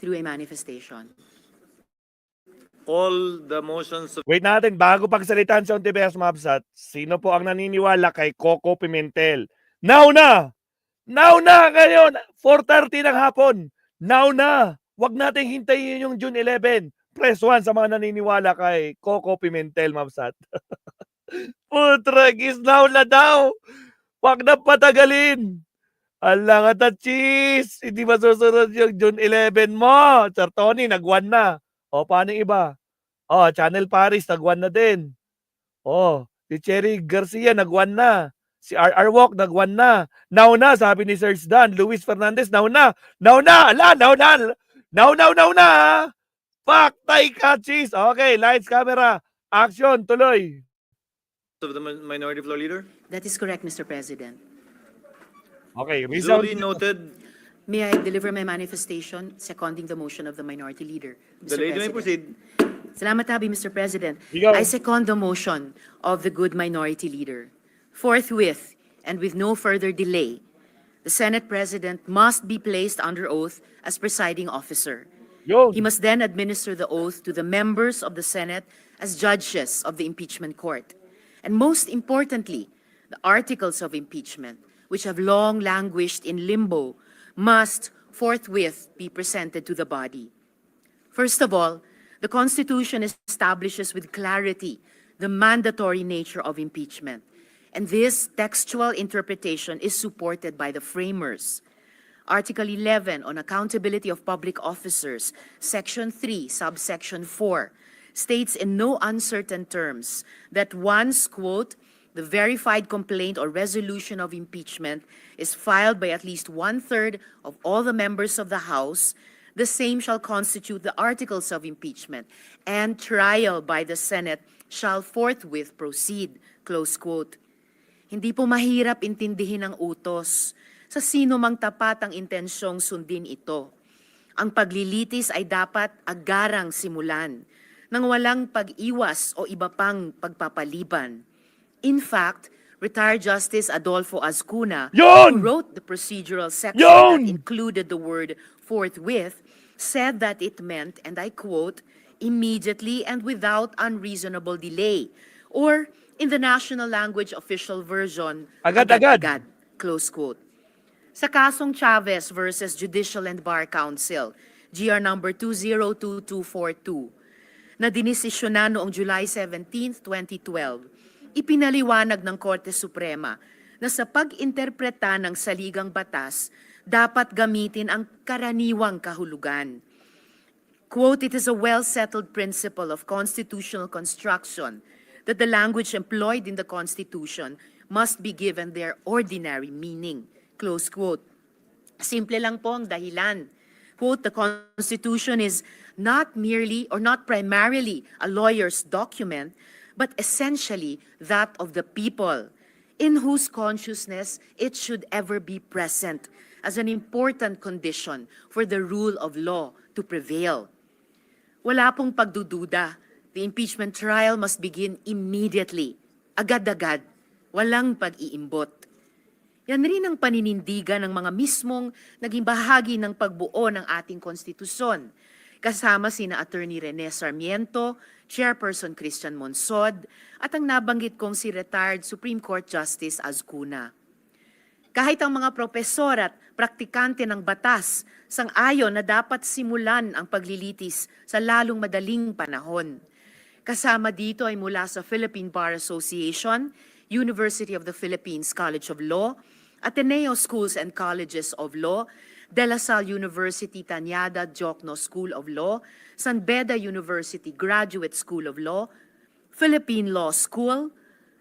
through a manifestation. All the motions of Wait natin, bago pagsalitaan sa Ontiveros Mabsat, sino po ang naniniwala kay Coco Pimentel? Now na! Now na ngayon! 4:30 ng hapon! Now na! Huwag nating hintayin yung June 11. Press 1 sa mga naniniwala kay Coco Pimentel Mabsat. Putragis, now na daw! Huwag na patagalin! Alang at cheese! Hindi ba susunod yung June 11 mo? Sir Tony, nag-1 na. O, paano yung iba? Oh, Channel Paris, nag-1 na din. Oh, si Cherry Garcia, nag-1 na. Si R.R. Walk, nag-1 na. Now na, sabi ni Sir Dan. Luis Fernandez, now na. Now na, ala, now na. Now na. Paktay ka, cheese. Okay, lights, camera. Action, tuloy. the Minority Floor Leader. That is correct, Mr. President. Okay, resound. Duly noted. May I deliver my manifestation seconding the motion of the Minority Leader, The Mr. lady may President? proceed. Salamat tabi, Mr. President. Ikaw. I second the motion of the good Minority Leader. Forthwith, and with no further delay, the Senate President must be placed under oath as presiding officer. Yun. He must then administer the oath to the members of the Senate as judges of the impeachment court. And most importantly, the articles of impeachment, which have long languished in limbo, must forthwith be presented to the body. First of all, the Constitution establishes with clarity the mandatory nature of impeachment, and this textual interpretation is supported by the framers. Article 11 on accountability of public officers, Section 3, subsection 4, states in no uncertain terms that once, quote, the verified complaint or resolution of impeachment is filed by at least 1/3 of all the members of the House, the same shall constitute the articles of impeachment, and trial by the Senate shall forthwith proceed, close quote. Hindi po mahirap intindihin ang utos sa sino mang tapat ang intensyong sundin ito. Ang paglilitis ay dapat agarang simulan, nang walang pag-iwas o iba pang pagpapaliban. In fact, retired Justice Adolfo Azcuna, Yun! who wrote the procedural section Yun! that included the word forthwith, said that it meant, and I quote, immediately and without unreasonable delay, or in the national language official version, Agad-agad. close quote. Sa kasong Chavez versus Judicial and Bar Council, GR number 202242, na dinisisyonan noong July 17, 2012, ipinaliwanag ng Korte Suprema na sa pag-interpreta ng saligang batas, dapat gamitin ang karaniwang kahulugan. Quote, it is a well-settled principle of constitutional construction that the language employed in the Constitution must be given their ordinary meaning. Close quote. Simple lang po ang dahilan. Quote, the Constitution is not merely or not primarily a lawyer's document, but essentially that of the people, in whose consciousness it should ever be present as an important condition for the rule of law to prevail. Wala pong pagdududa. The impeachment trial must begin immediately, agad-agad, walang pag-iimbot. Yan rin ang paninindigan ng mga mismong naging bahagi ng pagbuo ng ating konstitusyon, kasama sina Attorney Rene Sarmiento, Chairperson Christian Monsod, at ang nabanggit kong si retired Supreme Court Justice Azcuna. Kahit ang mga propesor at praktikante ng batas sang-ayon na dapat simulan ang paglilitis sa lalong madaling panahon. Kasama dito ay mula sa Philippine Bar Association, University of the Philippines College of Law, Ateneo Schools and Colleges of Law, De La Salle University Tanyada Jokno School of Law, San Beda University Graduate School of Law, Philippine Law School,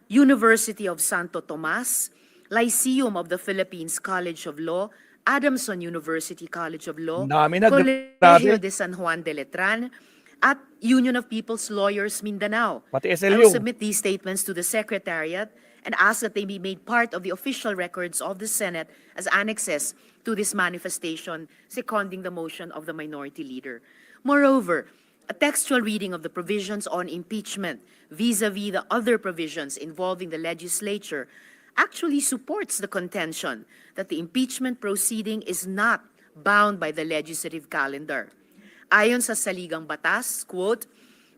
University of Santo Tomas, Lyceum of the Philippines College of Law, Adamson University College of Law, Dami na, Colegio grabe. de San Juan de Letran, at Union of People's Lawyers Mindanao. Pati I SLU. will submit these statements to the Secretariat and ask that they be made part of the official records of the Senate as annexes to this manifestation, seconding the motion of the Minority Leader. Moreover, a textual reading of the provisions on impeachment vis-a-vis the other provisions involving the legislature actually supports the contention that the impeachment proceeding is not bound by the legislative calendar. Ayon sa saligang batas, quote,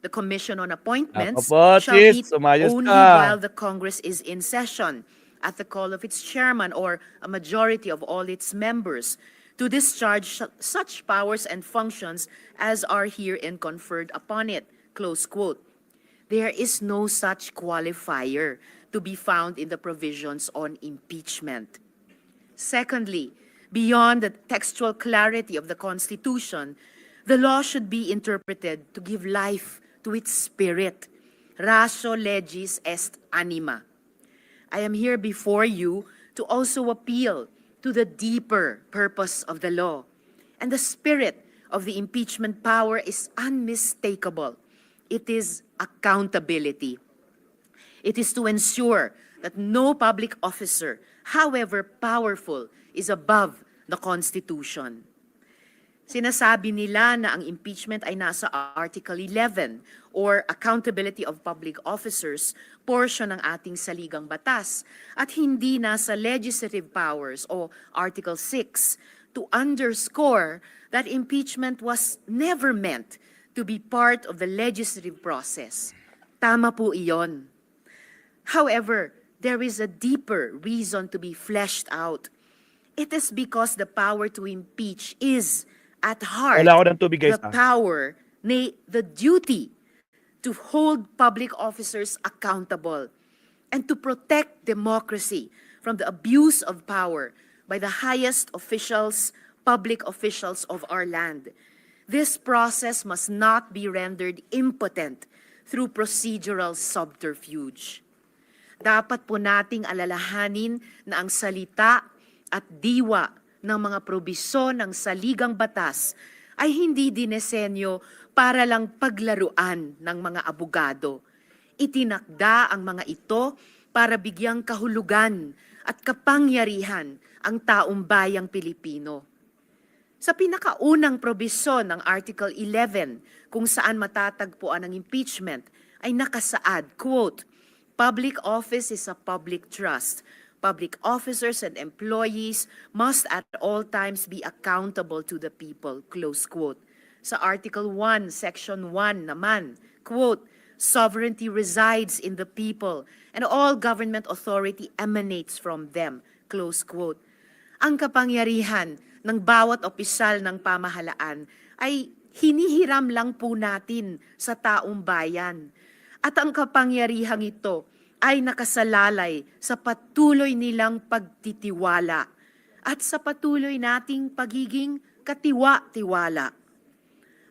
"The Commission on Appointments Ako po, shall sis, meet sumayos only ka. while the Congress is in session at the call of its chairman or a majority of all its members to discharge such powers and functions as are herein conferred upon it." Close quote. There is no such qualifier to be found in the provisions on impeachment. Secondly, beyond the textual clarity of the Constitution, the law should be interpreted to give life to its spirit. Ratio legis est anima. I am here before you to also appeal to the deeper purpose of the law. And the spirit of the impeachment power is unmistakable. It is accountability. It is to ensure that no public officer, however powerful, is above the Constitution. Sinasabi nila na ang impeachment ay nasa Article 11 or Accountability of Public Officers portion ng ating saligang batas at hindi nasa Legislative Powers o Article 6 to underscore that impeachment was never meant to be part of the legislative process. Tama po iyon. However, there is a deeper reason to be fleshed out. It is because the power to impeach is, at heart, Wala ako ng tubig, guys. the power, the duty to hold public officers accountable and to protect democracy from the abuse of power by the highest officials, public officials of our land. This process must not be rendered impotent through procedural subterfuge. Dapat po nating alalahanin na ang salita at diwa ng mga probisyon ng saligang batas ay hindi dinesenyo para lang paglaruan ng mga abogado. Itinakda ang mga ito para bigyang kahulugan at kapangyarihan ang taong bayang Pilipino. Sa pinakaunang probisyon ng Article 11, kung saan matatagpuan ang impeachment, ay nakasaad, quote, "Public office is a public trust. Public officers and employees must at all times be accountable to the people," close quote. Sa Article 1, Section 1 naman, quote, "Sovereignty resides in the people and all government authority emanates from them," close quote. Ang kapangyarihan ng bawat opisyal ng pamahalaan ay hinihiram lang po natin sa taong bayan. At ang kapangyarihang ito ay nakasalalay sa patuloy nilang pagtitiwala at sa patuloy nating pagiging katiwa-tiwala.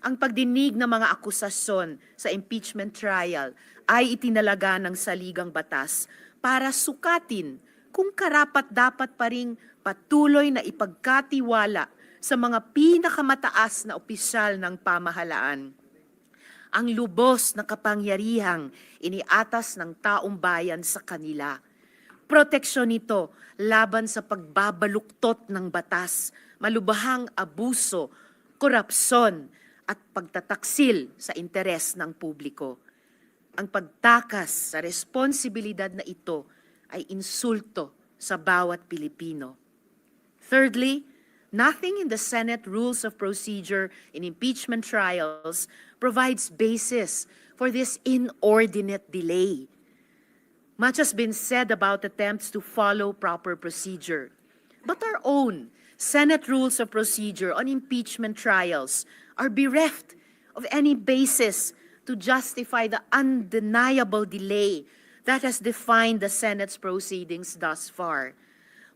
Ang pagdinig ng mga akusasyon sa impeachment trial ay itinalaga ng saligang batas para sukatin kung karapat-dapat pa ring patuloy na ipagkatiwala sa mga pinakamataas na opisyal ng pamahalaan ang lubos na kapangyarihang iniatas ng taong bayan sa kanila. Proteksyon nito laban sa pagbabaluktot ng batas, malubhang abuso, korupsyon at pagtataksil sa interes ng publiko. Ang pagtakas sa responsibilidad na ito ay insulto sa bawat Pilipino. Thirdly, nothing in the Senate Rules of Procedure in impeachment trials provides basis for this inordinate delay. Much has been said about attempts to follow proper procedure, but our own Senate Rules of Procedure on impeachment trials are bereft of any basis to justify the undeniable delay that has defined the Senate's proceedings thus far.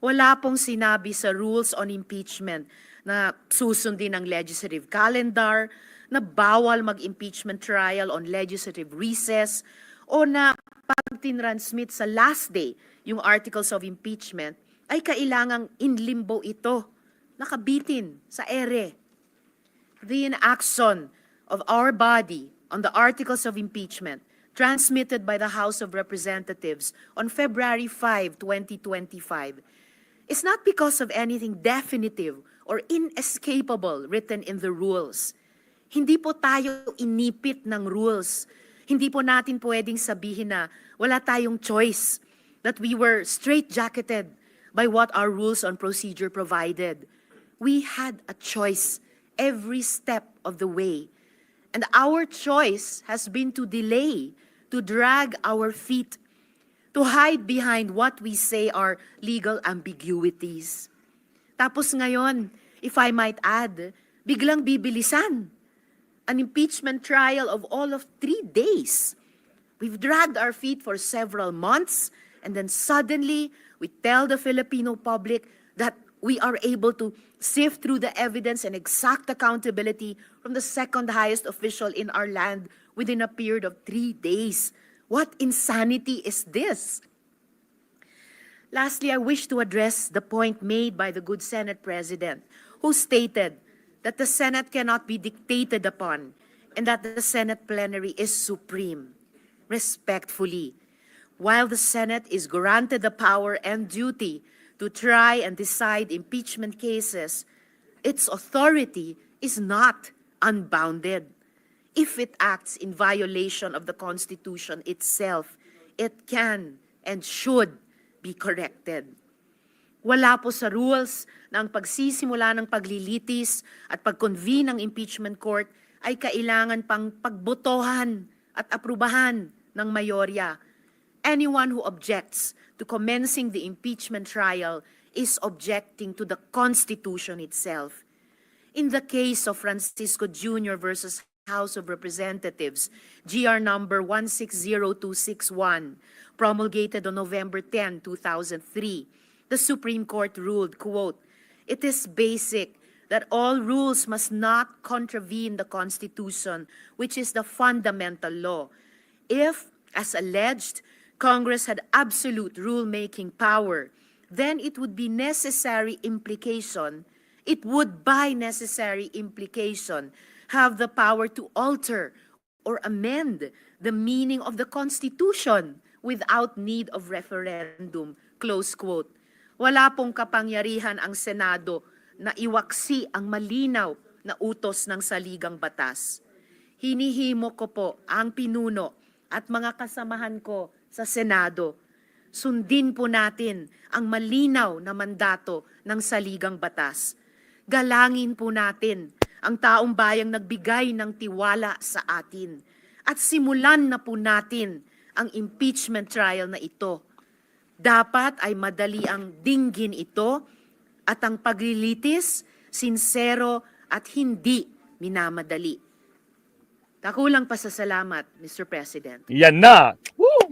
Wala pong sinabi sa rules on impeachment na susundin ang legislative calendar, na bawal mag-impeachment trial on legislative recess, o na pag tinransmit sa last day yung articles of impeachment, ay kailangang in limbo ito, nakabitin sa ere. The inaction of our body on the articles of impeachment transmitted by the House of Representatives on February 5, 2025, is not because of anything definitive or inescapable written in the rules. Hindi po tayo inipit ng rules. Hindi po natin pwedeng sabihin na wala tayong choice, that we were straitjacketed by what our rules on procedure provided. We had a choice, every step of the way. And our choice has been to delay, to drag our feet, to hide behind what we say are legal ambiguities. Tapos ngayon, if I might add, biglang bibilisan. An impeachment trial of all of 3 days. We've dragged our feet for several months, and then suddenly we tell the Filipino public that we are able to sift through the evidence and exact accountability from the second highest official in our land within a period of 3 days. What insanity is this? Lastly, I wish to address the point made by the good Senate President, who stated that the Senate cannot be dictated upon and that the Senate plenary is supreme. Respectfully, while the Senate is granted the power and duty to try and decide impeachment cases, its authority is not unbounded. If it acts in violation of the Constitution itself, it can and should be corrected. Wala po sa rules na ang pagsisimula ng paglilitis at pag-convene ng impeachment court ay kailangan pang pagbotohan at aprubahan ng mayorya. Anyone who objects to commencing the impeachment trial is objecting to the Constitution itself. In the case of Francisco Jr. versus House of Representatives, GR number 160261, promulgated on November 10, 2003, the Supreme Court ruled, quote, "It is basic that all rules must not contravene the Constitution, which is the fundamental law. If, as alleged, Congress had absolute rule-making power, then it would by necessary implication have the power to alter or amend the meaning of the Constitution without need of referendum," close quote. Wala pong kapangyarihan ang Senado na iwaksi ang malinaw na utos ng saligang batas. Hinihimo ko po ang pinuno at mga kasamahan ko sa Senado. Sundin po natin ang malinaw na mandato ng saligang batas. Galangin po natin ang taong bayang nagbigay ng tiwala sa atin. At simulan na po natin ang impeachment trial na ito. Dapat ay madali ang dinggin ito at ang paglilitis, sinsero at hindi minamadali. Takulang pasasalamat, Mr. President. Yan na. Woo!